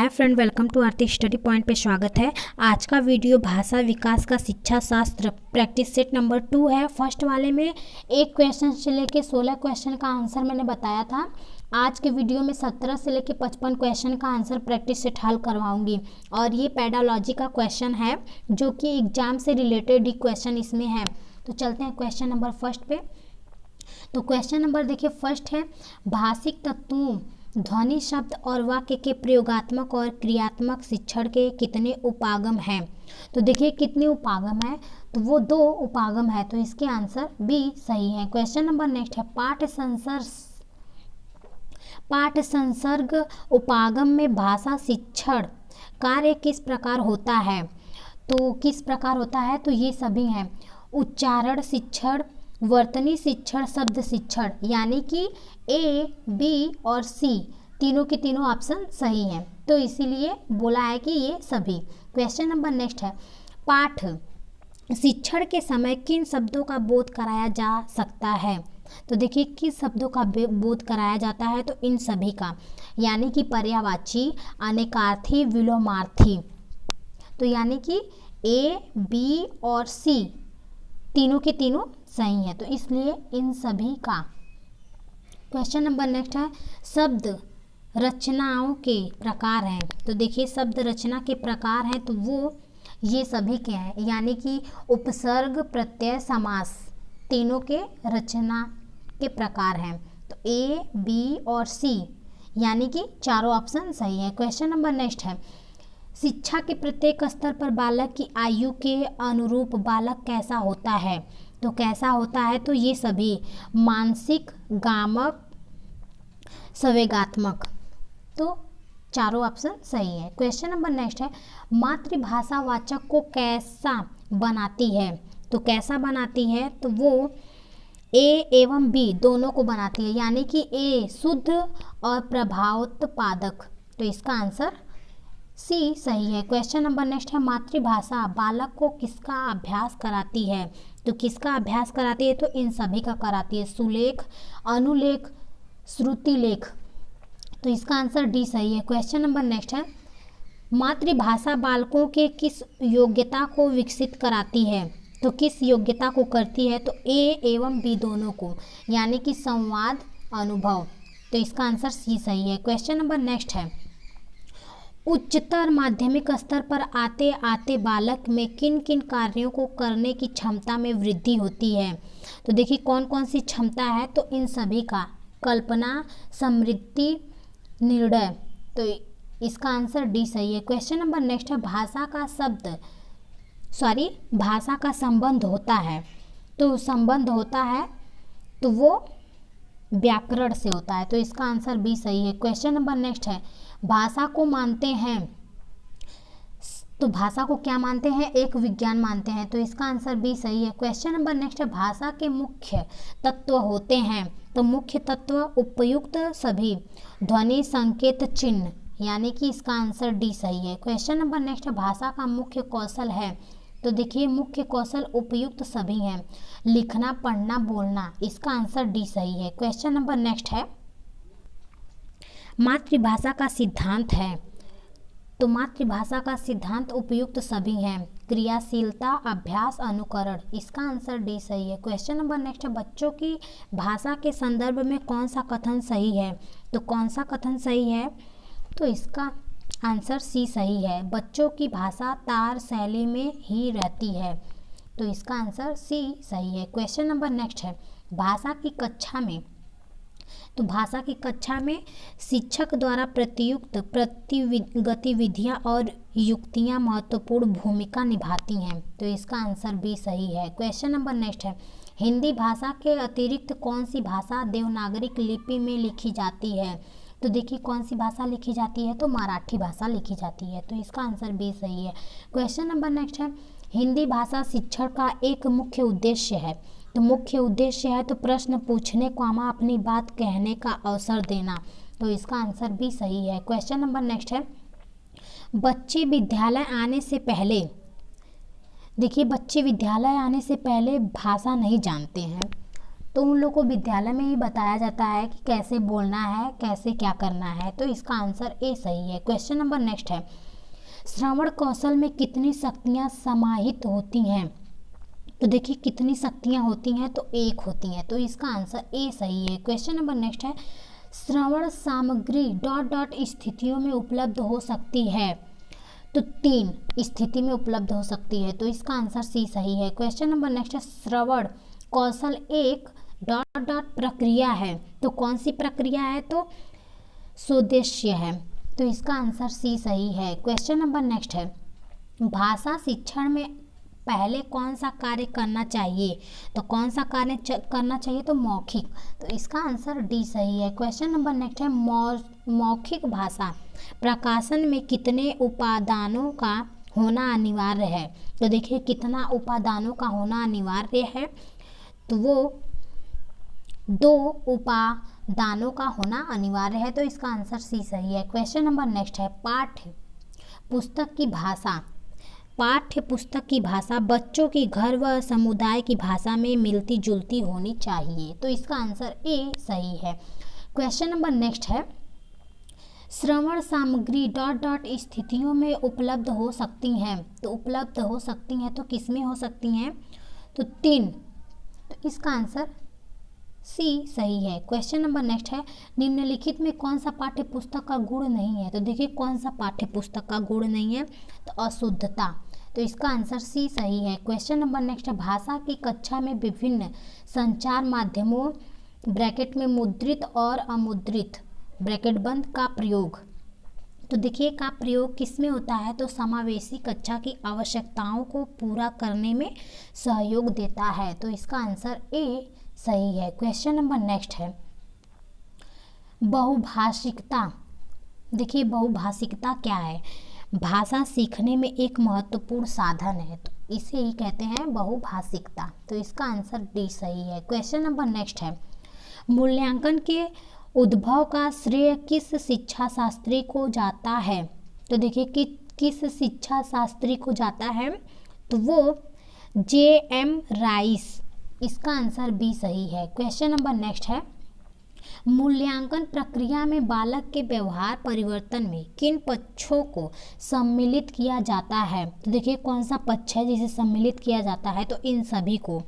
Hi friend, welcome to Aarti study point पे स्वागत है। आज का वीडियो भाषा विकास का शिक्षा शास्त्र प्रैक्टिस सेट नंबर 2 है। फर्स्ट वाले में एक क्वेश्चन से लेके 16 क्वेश्चन का आंसर मैंने बताया था। आज के वीडियो में 17 से लेके 55 क्वेश्चन का आंसर प्रैक्टिस सेट हल करवाऊंगी और ये पेडालॉजी का क्वेश्चन है जो कि एग्जाम से रिलेटेड ही क्वेश्चन इसमें है। तो चलते हैं क्वेश्चन नंबर फर्स्ट पे। तो क्वेश्चन नंबर देखिए फर्स्ट है, भाषिक तत्वों ध्वनि शब्द और वाक्य के प्रयोगात्मक और क्रियात्मक शिक्षण के कितने उपागम हैं। तो देखिए कितने उपागम है, तो वो 2 उपागम है, तो इसके आंसर बी सही है। क्वेश्चन नंबर नेक्स्ट है, पाठ संसर्ग उपागम में भाषा शिक्षण कार्य किस प्रकार होता है। तो किस प्रकार होता है, तो ये सभी हैं, उच्चारण शिक्षण, वर्तनी शिक्षण, शब्द शिक्षण, यानी कि ए, बी और सी तीनों के तीनों ऑप्शन सही हैं, तो इसीलिए बोला है कि ये सभी। क्वेश्चन नंबर नेक्स्ट है, पाठ शिक्षण के समय किन शब्दों का बोध कराया जा सकता है। तो देखिए किस शब्दों का बोध कराया जाता है, तो इन सभी का, यानी कि पर्यायवाची, अनेकार्थी, विलोमार्थी। तो यानी कि ए, बी और सी तीनों के तीनों सही है, तो इसलिए इन सभी का। क्वेश्चन नंबर नेक्स्ट है, शब्द रचनाओं के प्रकार हैं। तो देखिए शब्द रचना के प्रकार हैं, तो वो ये सभी के हैं, यानी कि उपसर्ग, प्रत्यय, समास तीनों के रचना के प्रकार हैं। तो ए, बी और सी यानी कि चारों ऑप्शन सही है। क्वेश्चन नंबर नेक्स्ट है, शिक्षा के प्रत्येक स्तर पर बालक की आयु के अनुरूप बालक कैसा होता है। तो कैसा होता है, तो ये सभी मानसिक, गामक, संवेगात्मक, तो चारों ऑप्शन सही है। क्वेश्चन नंबर नेक्स्ट है, मातृभाषा वाचक को कैसा बनाती है। तो कैसा बनाती है, तो वो ए एवं बी दोनों को बनाती है, यानी कि ए शुद्ध और प्रभावोत्पादक, तो इसका आंसर सी सही है। क्वेश्चन नंबर नेक्स्ट है, मातृभाषा बालक को किसका अभ्यास कराती है। तो किसका अभ्यास कराती है, तो इन सभी का कराती है, सुलेख, अनुलेख, श्रुतिलेख, तो इसका आंसर डी सही है। क्वेश्चन नंबर नेक्स्ट है, मातृभाषा बालकों के किस योग्यता को विकसित कराती है। तो किस योग्यता को करती है, तो ए एवं बी दोनों को, यानी कि संवाद, अनुभव, तो इसका आंसर सी सही है। क्वेश्चन नंबर नेक्स्ट है, उच्चतर माध्यमिक स्तर पर आते आते बालक में किन किन कार्यों को करने की क्षमता में वृद्धि होती है। तो देखिए कौन कौन सी क्षमता है, तो इन सभी का, कल्पना, समृद्धि, निर्णय, तो इसका आंसर डी सही है। क्वेश्चन नंबर नेक्स्ट है, भाषा का संबंध होता है। तो संबंध होता है तो वो व्याकरण से होता है, तो इसका आंसर बी सही है। क्वेश्चन नंबर नेक्स्ट है, भाषा को मानते हैं, तो भाषा को क्या मानते हैं, एक विज्ञान मानते हैं, तो इसका आंसर बी सही है। क्वेश्चन नंबर नेक्स्ट है, भाषा के मुख्य तत्व होते हैं। तो मुख्य तत्व उपयुक्त सभी, ध्वनि, संकेत, चिन्ह, यानी कि इसका आंसर डी सही है। क्वेश्चन नंबर नेक्स्ट है, भाषा का मुख्य कौशल है। तो देखिए मुख्य कौशल उपयुक्त सभी हैं, लिखना, पढ़ना, बोलना, इसका आंसर डी सही है। क्वेश्चन नंबर नेक्स्ट है, मातृभाषा का सिद्धांत है। तो मातृभाषा का सिद्धांत उपयुक्त सभी हैं, क्रियाशीलता, अभ्यास, अनुकरण, इसका आंसर डी सही है। क्वेश्चन नंबर नेक्स्ट है, बच्चों की भाषा के संदर्भ में कौन सा कथन सही है। तो कौन सा कथन सही है, तो इसका आंसर सी सही है, बच्चों की भाषा तार शैली में ही रहती है, तो इसका आंसर सी सही है। क्वेश्चन नंबर नेक्स्ट है, भाषा की कक्षा में, तो भाषा की कक्षा में शिक्षक द्वारा प्रयुक्त गतिविधियाँ और युक्तियाँ महत्वपूर्ण भूमिका निभाती हैं, तो इसका आंसर बी सही है। क्वेश्चन नंबर नेक्स्ट है, हिंदी भाषा के अतिरिक्त कौन सी भाषा देवनागरी लिपि में लिखी जाती है। तो देखिए कौन सी भाषा लिखी जाती है, तो मराठी भाषा लिखी जाती है, तो इसका आंसर बी सही है। क्वेश्चन नंबर नेक्स्ट है, हिंदी भाषा शिक्षण का एक मुख्य उद्देश्य है। तो मुख्य उद्देश्य है, तो प्रश्न पूछने, अपनी बात कहने का अवसर देना, तो इसका आंसर भी सही है। क्वेश्चन नंबर नेक्स्ट है, बच्चे विद्यालय आने से पहले, देखिए बच्चे विद्यालय आने से पहले भाषा नहीं जानते हैं, तो उन लोगों को विद्यालय में ही बताया जाता है कि कैसे बोलना है, कैसे क्या करना है। तो इसका आंसर ए सही है। क्वेश्चन नंबर नेक्स्ट है, श्रवण कौशल में कितनी शक्तियाँ समाहित होती हैं? तो देखिए कितनी शक्तियाँ होती हैं, तो एक होती हैं, तो इसका आंसर ए सही है। क्वेश्चन नंबर नेक्स्ट है, श्रवण सामग्री डॉट डॉट स्थितियों में उपलब्ध हो सकती है? तो 3 स्थिति में उपलब्ध हो सकती है, तो इसका आंसर सी सही है। क्वेश्चन नंबर नेक्स्ट है, श्रवण कौशल एक डॉट डॉट प्रक्रिया है, तो कौन सी प्रक्रिया है? तो सोदेश्य है, तो इसका आंसर सी सही है। क्वेश्चन नंबर नेक्स्ट है, भाषा शिक्षण में पहले कौन सा कार्य करना चाहिए? तो कौन सा कार्य करना चाहिए? तो मौखिक, तो इसका आंसर डी सही है। क्वेश्चन नंबर नेक्स्ट है, मौखिक भाषा प्रकाशन में कितने उपादानों का होना अनिवार्य है? तो देखिए कितना उपादानों का होना अनिवार्य है, तो वो 2 उपादानों का होना अनिवार्य है, तो इसका आंसर सी सही है। क्वेश्चन नंबर नेक्स्ट है, पाठ्य पुस्तक की भाषा बच्चों की घर व समुदाय की भाषा में मिलती जुलती होनी चाहिए, तो इसका आंसर ए सही है। क्वेश्चन नंबर नेक्स्ट है, श्रवण सामग्री डॉट डॉट स्थितियों में उपलब्ध हो सकती हैं, तो उपलब्ध हो सकती हैं तो किस में हो सकती हैं? तो 3, तो इसका आंसर सी सही है। क्वेश्चन नंबर नेक्स्ट है, निम्नलिखित में कौन सा पाठ्य पुस्तक का गुण नहीं है? तो देखिए कौन सा पाठ्य पुस्तक का गुण नहीं है? तो अशुद्धता, तो इसका आंसर सी सही है। क्वेश्चन नंबर नेक्स्ट है, भाषा की कक्षा में विभिन्न संचार माध्यमों ब्रैकेट में मुद्रित और अमुद्रित ब्रैकेट बंद का प्रयोग, तो देखिए का प्रयोग किस में होता है? तो समावेशी कक्षा की आवश्यकताओं को पूरा करने में सहयोग देता है, तो इसका आंसर ए सही है। क्वेश्चन नंबर नेक्स्ट है, बहुभाषिकता। देखिए बहुभाषिकता क्या है? भाषा सीखने में एक महत्वपूर्ण साधन है, तो इसे ही कहते हैं बहुभाषिकता, तो इसका आंसर डी सही है। क्वेश्चन नंबर नेक्स्ट है, मूल्यांकन के उद्भव का श्रेय किस शिक्षा शास्त्री को जाता है? तो देखिए कि किस शिक्षा शास्त्री को जाता है? तो वो J.M. राइस, इसका आंसर बी सही है। क्वेश्चन नंबर नेक्स्ट है, मूल्यांकन प्रक्रिया में बालक के व्यवहार परिवर्तन में किन पक्षों को सम्मिलित किया जाता है? तो देखिए कौन सा पक्ष है जिसे सम्मिलित किया जाता है? तो इन सभी को,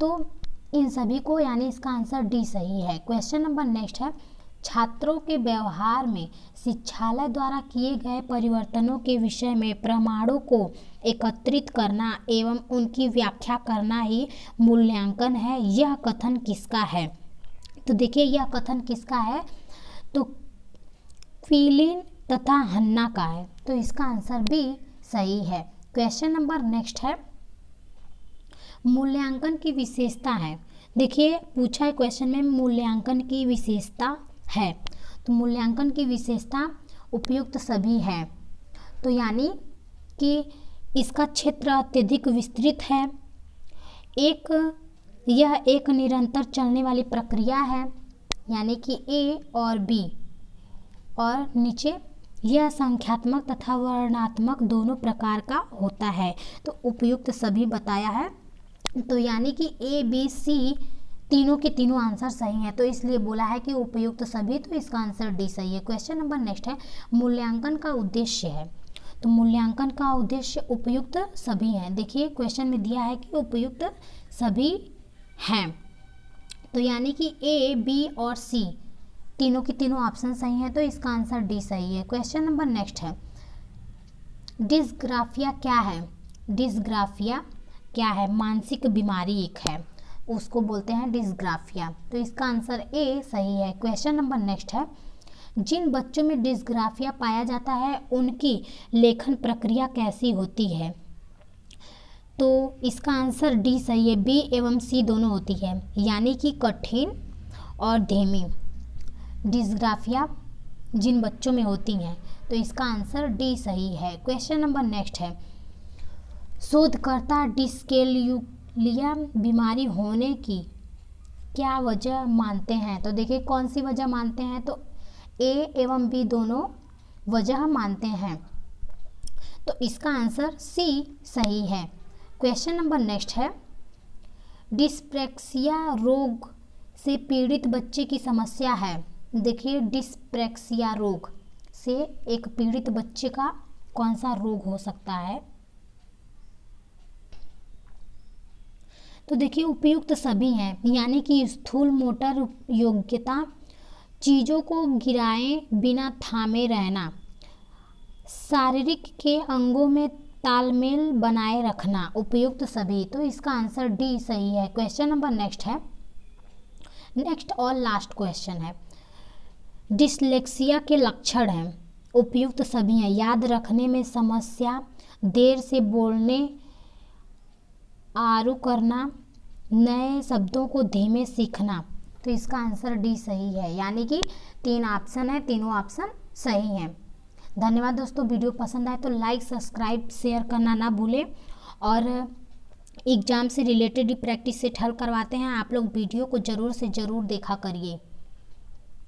तो इन सभी को, यानी इसका आंसर डी सही है। क्वेश्चन नंबर नेक्स्ट है, छात्रों के व्यवहार में शिक्षालय द्वारा किए गए परिवर्तनों के विषय में प्रमाणों को एकत्रित करना एवं उनकी व्याख्या करना ही मूल्यांकन है, यह कथन किसका है? तो देखिए यह कथन किसका है? तो क्विलिन तथा हन्ना का है, तो इसका आंसर भी सही है। क्वेश्चन नंबर नेक्स्ट है, मूल्यांकन की विशेषता है। देखिए पूछा है क्वेश्चन में, मूल्यांकन की विशेषता है, तो मूल्यांकन की विशेषता उपयुक्त सभी है, तो यानी कि इसका क्षेत्र अत्यधिक विस्तृत है, यह एक निरंतर चलने वाली प्रक्रिया है, यानी कि ए और बी, और नीचे यह संख्यात्मक तथा वर्णनात्मक दोनों प्रकार का होता है, तो उपयुक्त सभी बताया है, तो यानी कि ए बी सी तीनों के तीनों आंसर सही हैं, तो इसलिए बोला है कि उपयुक्त सभी, तो इसका आंसर डी सही है। क्वेश्चन नंबर नेक्स्ट है, मूल्यांकन का उद्देश्य है। तो मूल्यांकन का उद्देश्य उपयुक्त सभी हैं। देखिए क्वेश्चन में दिया है कि उपयुक्त सभी हैं, तो यानी कि ए बी और सी तीनों की तीनों ऑप्शन सही हैं, तो इसका आंसर डी सही है। क्वेश्चन नंबर नेक्स्ट है, डिस्ग्राफिया क्या है? डिस्ग्राफिया क्या है? मानसिक बीमारी एक है, उसको बोलते हैं डिस्ग्राफिया, तो इसका आंसर ए सही है। क्वेश्चन नंबर नेक्स्ट है, जिन बच्चों में डिस्ग्राफिया पाया जाता है उनकी लेखन प्रक्रिया कैसी होती है? तो इसका आंसर डी सही है, बी एवं सी दोनों होती है, यानी कि कठिन और धीमी डिस्ग्राफिया जिन बच्चों में होती हैं, तो इसका आंसर डी सही है। क्वेश्चन नंबर नेक्स्ट है, शोधकर्ता डिस्केलिया बीमारी होने की क्या वजह मानते हैं? तो देखिए कौन सी वजह मानते हैं? तो ए एवं बी दोनों वजह मानते हैं, तो इसका आंसर सी सही है। क्वेश्चन नंबर नेक्स्ट है, डिस्प्रैक्सिया रोग से पीड़ित बच्चे की समस्या है। देखिए, डिस्प्रैक्सिया रोग से एक पीड़ित बच्चे का कौन सा रोग हो सकता है? तो देखिए, उपयुक्त सभी हैं, यानी कि स्थूल मोटर योग्यता, चीज़ों को गिराए बिना थामे रहना, शारीरिक के अंगों में तालमेल बनाए रखना, उपयुक्त सभी। तो इसका आंसर डी सही है। क्वेश्चन नंबर नेक्स्ट है, नेक्स्ट और लास्ट क्वेश्चन है, डिसलेक्सिया के लक्षण हैं, उपयुक्त सभी हैं, याद रखने में समस्या, देर से बोलने, आरू करना, नए शब्दों को धीमे सीखना। तो इसका आंसर डी सही है, यानी कि 3 ऑप्शन है, तीनों ऑप्शन सही हैं। धन्यवाद दोस्तों, वीडियो पसंद आए तो लाइक, सब्सक्राइब, शेयर करना ना भूलें। और एग्ज़ाम से रिलेटेड ही प्रैक्टिस सेट हल करवाते हैं, आप लोग वीडियो को ज़रूर से ज़रूर देखा करिए।